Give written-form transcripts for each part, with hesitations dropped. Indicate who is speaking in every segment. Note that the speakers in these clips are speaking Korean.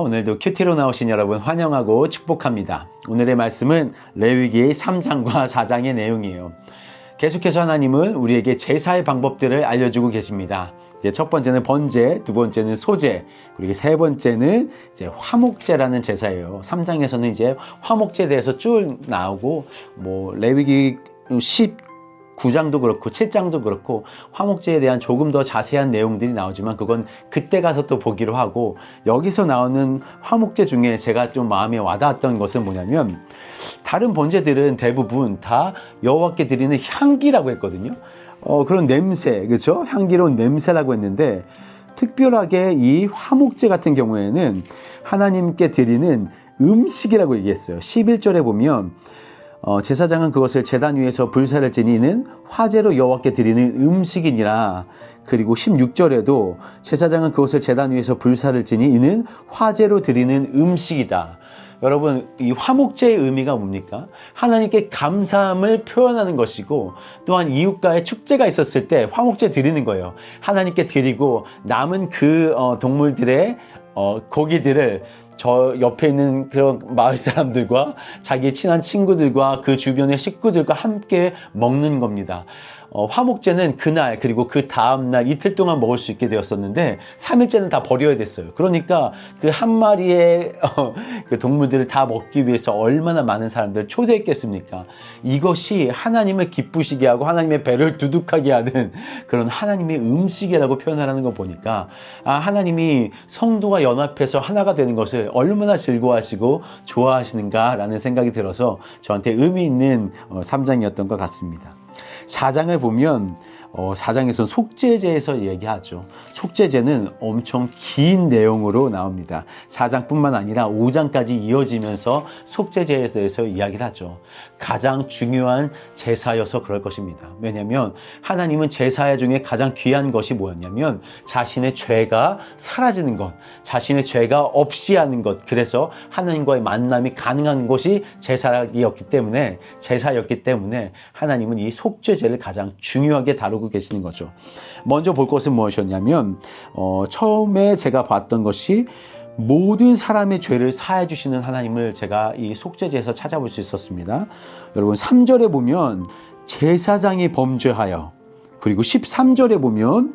Speaker 1: 오늘도 큐티로 나오신 여러분 환영하고 축복합니다. 오늘의 말씀은 레위기 3장과 4장의 내용이에요. 계속해서 하나님은 우리에게 제사의 방법들을 알려주고 계십니다. 이제 첫 번째는 번제, 두 번째는 소제, 그리고 세 번째는 이제 화목제라는 제사예요. 3장에서는 이제 화목제에 대해서 쭉 나오고, 레위기 9장도 그렇고 7장도 그렇고 화목제에 대한 조금 더 자세한 내용들이 나오지만 그건 그때 가서 또 보기로 하고, 여기서 나오는 화목제 중에 제가 좀 마음에 와닿았던 것은 뭐냐면, 다른 번제들은 대부분 다 여호와께 드리는 향기라고 했거든요. 그런 냄새, 그렇죠? 향기로운 냄새라고 했는데, 특별하게 이 화목제 같은 경우에는 하나님께 드리는 음식이라고 얘기했어요. 11절에 보면 제사장은 그것을 제단 위에서 불사를 지니는 화제로 여호와께 드리는 음식이니라. 그리고 16절에도 제사장은 그것을 제단 위에서 불사를 지니는 화제로 드리는 음식이다. 여러분, 이 화목제의 의미가 뭡니까? 하나님께 감사함을 표현하는 것이고, 또한 이웃과의 축제가 있었을 때 화목제 드리는 거예요. 하나님께 드리고 남은 그 동물들의 고기들을 저 옆에 있는 그런 마을 사람들과 자기 친한 친구들과 그 주변의 식구들과 함께 먹는 겁니다. 화목제는 그날 그리고 그 다음날 이틀 동안 먹을 수 있게 되었었는데 3일째는 다 버려야 됐어요. 그러니까 그 한 마리의 그 동물들을 다 먹기 위해서 얼마나 많은 사람들을 초대했겠습니까? 이것이 하나님을 기쁘시게 하고 하나님의 배를 두둑하게 하는 그런 하나님의 음식이라고 표현하는 거 보니까, 하나님이 성도가 연합해서 하나가 되는 것을 얼마나 즐거워하시고 좋아하시는가라는 생각이 들어서 저한테 의미 있는 3장이었던 것 같습니다. 4장을 보면 4장에서는 속죄제에서 얘기하죠. 속죄제는 엄청 긴 내용으로 나옵니다. 4장뿐만 아니라 5장까지 이어지면서 속죄제에 대해서 이야기를 하죠. 가장 중요한 제사여서 그럴 것입니다. 왜냐하면 하나님은 제사 중에 가장 귀한 것이 뭐였냐면 자신의 죄가 사라지는 것, 자신의 죄가 없이 하는 것. 그래서 하나님과의 만남이 가능한 것이 제사였기 때문에 하나님은 이 속죄제를 가장 중요하게 다루고 계시는 거죠. 먼저 볼 것은 무엇이었냐면, 처음에 제가 봤던 것이 모든 사람의 죄를 사해 주시는 하나님을 제가 이 속죄제에서 찾아볼 수 있었습니다. 여러분, 3절에 보면 제사장이 범죄하여, 그리고 13절에 보면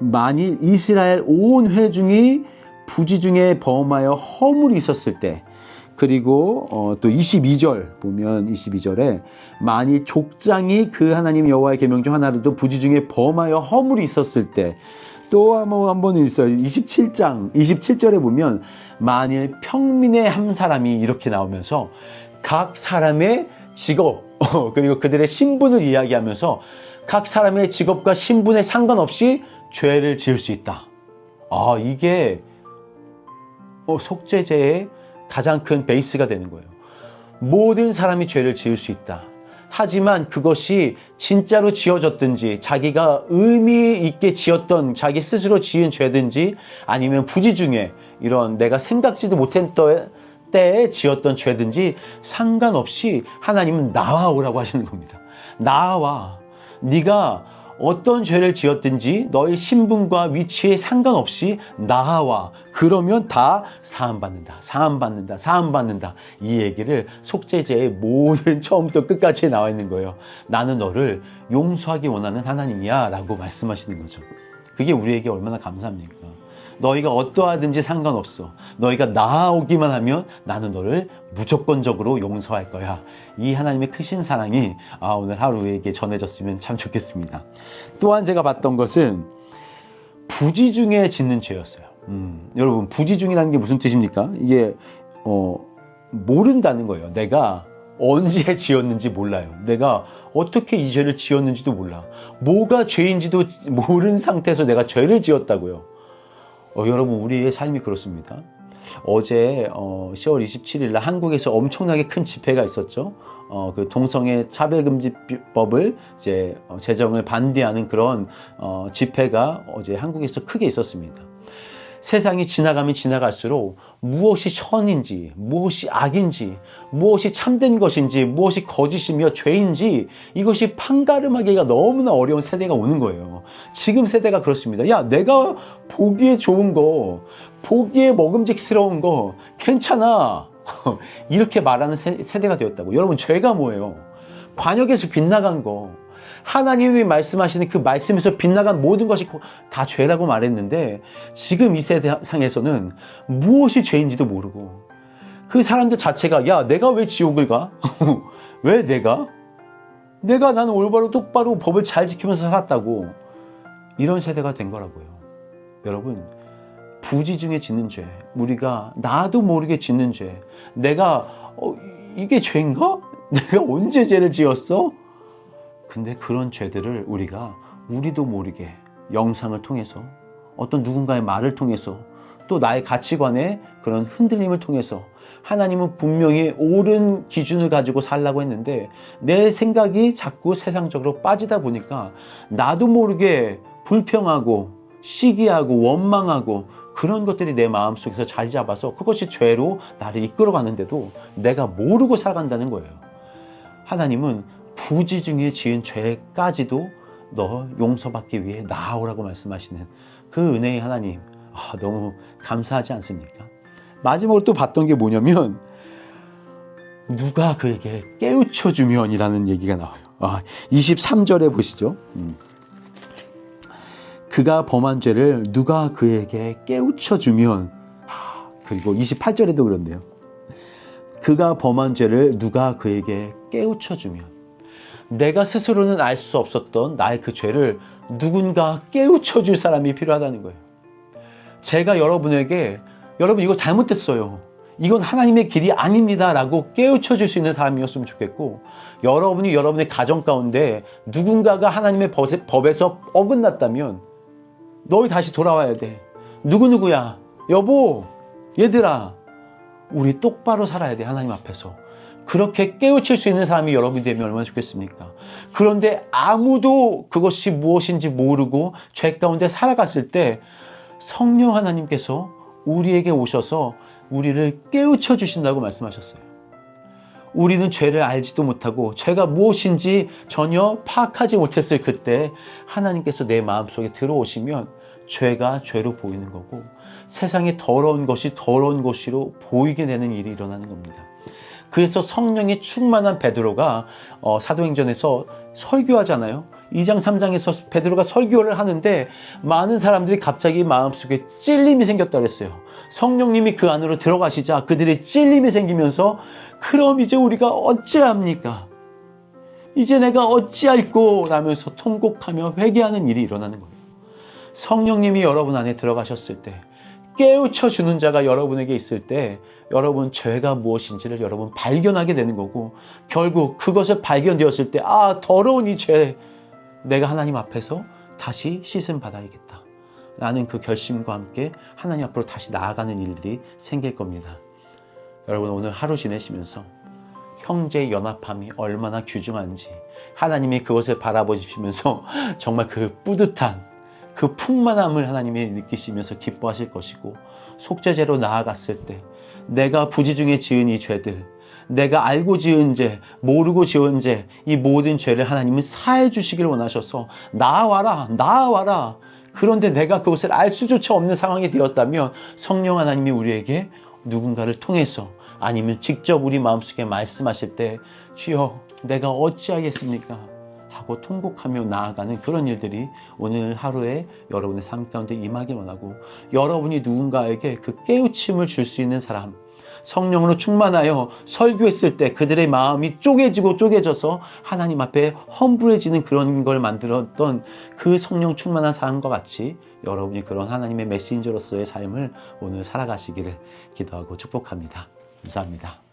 Speaker 1: 만일 이스라엘 온 회중이 부지 중에 범하여 허물이 있었을 때, 그리고 또 22절 보면 22절에 만일 족장이 그 하나님 여호와의 계명 중 하나라도 부지 중에 범하여 허물이 있었을 때, 또 한 번 있어요. 27절에 보면 만일 평민의 한 사람이, 이렇게 나오면서 각 사람의 직업 그리고 그들의 신분을 이야기하면서 각 사람의 직업과 신분에 상관없이 죄를 지을 수 있다. 이게 속죄제의 가장 큰 베이스가 되는 거예요. 모든 사람이 죄를 지을 수 있다. 하지만 그것이 진짜로 지어졌든지, 자기가 의미 있게 지었던 자기 스스로 지은 죄든지, 아니면 부지 중에 이런 내가 생각지도 못했던 때에 지었던 죄든지 상관없이 하나님은 나와오라고 하시는 겁니다. 나와. 네가 어떤 죄를 지었든지 너의 신분과 위치에 상관없이 나와. 그러면 다 사함받는다. 이 얘기를 속죄제의 모든 처음부터 끝까지 나와 있는 거예요. 나는 너를 용서하기 원하는 하나님이야 라고 말씀하시는 거죠. 그게 우리에게 얼마나 감사합니까? 너희가 어떠하든지 상관없어. 너희가 나아오기만 하면 나는 너를 무조건적으로 용서할 거야. 이 하나님의 크신 사랑이 오늘 하루에게 전해졌으면 참 좋겠습니다. 또한 제가 봤던 것은 부지 중에 짓는 죄였어요. 여러분, 부지 중이라는 게 무슨 뜻입니까? 이게 모른다는 거예요. 내가 언제 지었는지 몰라요. 내가 어떻게 이 죄를 지었는지도 몰라. 뭐가 죄인지도 모르는 상태에서 내가 죄를 지었다고요. 여러분, 우리의 삶이 그렇습니다. 어제 10월 27일 날 한국에서 엄청나게 큰 집회가 있었죠. 그 동성애 차별금지법을 이제 제정을 반대하는 그런 집회가 어제 한국에서 크게 있었습니다. 세상이 지나가면 지나갈수록 무엇이 선인지, 무엇이 악인지, 무엇이 참된 것인지, 무엇이 거짓이며 죄인지 이것이 판가름하기가 너무나 어려운 세대가 오는 거예요. 지금 세대가 그렇습니다. 야, 내가 보기에 좋은 거, 보기에 먹음직스러운 거 괜찮아. 이렇게 말하는 세대가 되었다고. 여러분, 죄가 뭐예요? 관역에서 빗나간 거. 하나님이 말씀하시는 그 말씀에서 빗나간 모든 것이 다 죄라고 말했는데 지금 이 세상에서는 무엇이 죄인지도 모르고 그 사람들 자체가 야, 내가 왜 지옥을 가? 왜 내가 나는 올바로 똑바로 법을 잘 지키면서 살았다고. 이런 세대가 된 거라고요. 여러분, 부지 중에 짓는 죄, 우리가 나도 모르게 짓는 죄, 내가 이게 죄인가? 내가 언제 죄를 지었어? 근데 그런 죄들을 우리도 모르게 영상을 통해서 어떤 누군가의 말을 통해서 또 나의 가치관의 그런 흔들림을 통해서 하나님은 분명히 옳은 기준을 가지고 살라고 했는데 내 생각이 자꾸 세상적으로 빠지다 보니까 나도 모르게 불평하고 시기하고 원망하고 그런 것들이 내 마음속에서 자리 잡아서 그것이 죄로 나를 이끌어가는데도 내가 모르고 살아간다는 거예요. 하나님은 부지 중에 지은 죄까지도 너 용서받기 위해 나아오라고 말씀하시는 그 은혜의 하나님, 너무 감사하지 않습니까? 마지막으로 또 봤던 게 뭐냐면 누가 그에게 깨우쳐주면 이라는 얘기가 나와요. 23절에 보시죠. 그가 범한 죄를 누가 그에게 깨우쳐주면, 그리고 28절에도 그런데요. 그가 범한 죄를 누가 그에게 깨우쳐주면, 내가 스스로는 알 수 없었던 나의 그 죄를 누군가 깨우쳐줄 사람이 필요하다는 거예요. 제가 여러분에게 여러분 이거 잘못됐어요, 이건 하나님의 길이 아닙니다 라고 깨우쳐줄 수 있는 사람이었으면 좋겠고, 여러분이 여러분의 가정 가운데 누군가가 하나님의 법에서 어긋났다면 너희 다시 돌아와야 돼. 누구누구야, 여보, 얘들아, 우리 똑바로 살아야 돼. 하나님 앞에서 그렇게 깨우칠 수 있는 사람이 여러분이 되면 얼마나 좋겠습니까? 그런데 아무도 그것이 무엇인지 모르고 죄 가운데 살아갔을 때 성령 하나님께서 우리에게 오셔서 우리를 깨우쳐 주신다고 말씀하셨어요. 우리는 죄를 알지도 못하고 죄가 무엇인지 전혀 파악하지 못했을 그때 하나님께서 내 마음속에 들어오시면 죄가 죄로 보이는 거고 세상에 더러운 것이 더러운 것으로 보이게 되는 일이 일어나는 겁니다. 그래서 성령이 충만한 베드로가 사도행전에서 설교하잖아요. 2장 3장에서 베드로가 설교를 하는데 많은 사람들이 갑자기 마음속에 찔림이 생겼다 그랬어요. 성령님이 그 안으로 들어가시자 그들의 찔림이 생기면서 그럼 이제 우리가 어찌합니까? 이제 내가 어찌할꼬? 라면서 통곡하며 회개하는 일이 일어나는 거예요. 성령님이 여러분 안에 들어가셨을 때, 깨우쳐주는 자가 여러분에게 있을 때 여러분 죄가 무엇인지를 여러분 발견하게 되는 거고, 결국 그것을 발견되었을 때 더러운 이 죄, 내가 하나님 앞에서 다시 씻음 받아야겠다 라는 그 결심과 함께 하나님 앞으로 다시 나아가는 일들이 생길 겁니다. 여러분, 오늘 하루 지내시면서 형제의 연합함이 얼마나 귀중한지 하나님이 그것을 바라보시면서 정말 그 뿌듯한 그 풍만함을 하나님이 느끼시면서 기뻐하실 것이고, 속죄제로 나아갔을 때 내가 부지 중에 지은 이 죄들, 내가 알고 지은 죄, 모르고 지은 죄, 이 모든 죄를 하나님은 사해 주시길 원하셔서 나아와라. 그런데 내가 그것을 알 수조차 없는 상황이 되었다면 성령 하나님이 우리에게 누군가를 통해서 아니면 직접 우리 마음속에 말씀하실 때 주여 내가 어찌하겠습니까? 하고 통곡하며 나아가는 그런 일들이 오늘 하루에 여러분의 삶 가운데 임하길 원하고, 여러분이 누군가에게 그 깨우침을 줄 수 있는 사람, 성령으로 충만하여 설교했을 때 그들의 마음이 쪼개져서 하나님 앞에 험불해지는 그런 걸 만들었던 그 성령 충만한 사람과 같이 여러분이 그런 하나님의 메신저로서의 삶을 오늘 살아가시기를 기도하고 축복합니다. 감사합니다.